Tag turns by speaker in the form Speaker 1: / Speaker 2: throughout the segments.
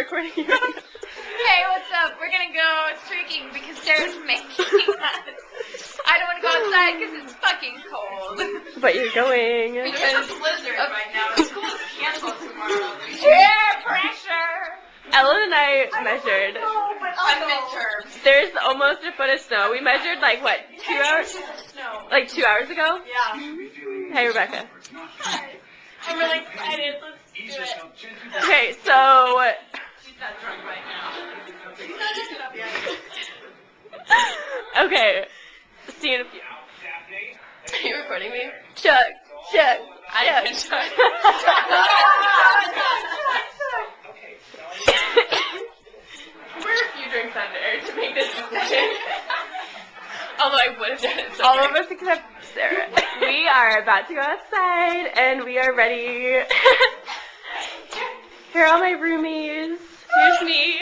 Speaker 1: recording you.
Speaker 2: Hey, what's up? We're gonna go streaking because Sarah's making us. I don't want to go outside because it's fucking cold.
Speaker 1: But you're going.
Speaker 2: There's a blizzard right now. School's canceled tomorrow. Peer pressure.
Speaker 1: Ellen and I measured.
Speaker 2: On midterms.
Speaker 1: There's almost a foot of snow. We measured like what, 2 hours? Like 2 hours ago?
Speaker 2: Yeah.
Speaker 1: Hey, Rebecca.
Speaker 2: Hi. I'm really excited. Let's do it.
Speaker 1: Okay, so.
Speaker 2: She's not drunk right now. She's not drunk enough yet.
Speaker 1: Okay. See you in a few.
Speaker 2: Are you recording me?
Speaker 1: Chuck. Chuck.
Speaker 2: I can try. We're a few drinks under to make this decision. Although I would have done it so
Speaker 1: All of us except Sarah. We are about to go outside and we are ready. Here are all my roomies. Here's me.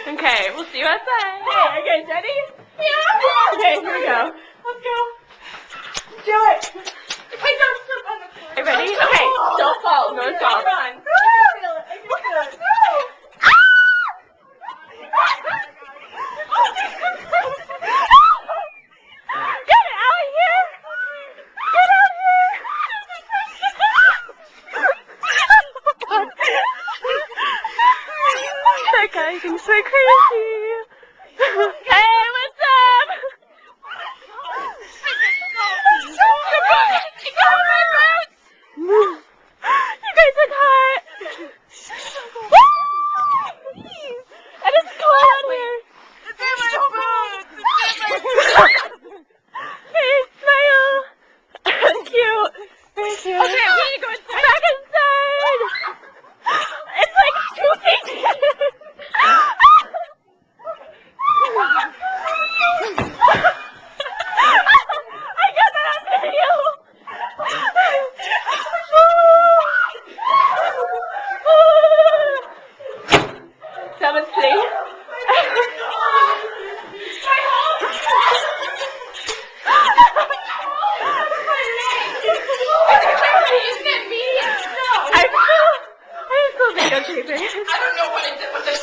Speaker 1: Okay, we'll see you outside. Hey, are you guys ready?
Speaker 2: Yeah.
Speaker 1: Okay, here we go.
Speaker 2: Let's go.
Speaker 1: Do it.
Speaker 2: Wait, don't slip on the floor.
Speaker 1: Are you ready? Okay, don't fall. No fall.
Speaker 2: Run.
Speaker 1: Get out here! Get out here! That guy thinks we're crazy. Hey, what's up? You guys look hot. And it's cold out here. Hey, smile. Cute. Very cute. Okay, we need to go inside. Back inside. It's like 2 feet. I got that on video. Someone please. I'm still videotaping.
Speaker 2: I don't know what I did with this.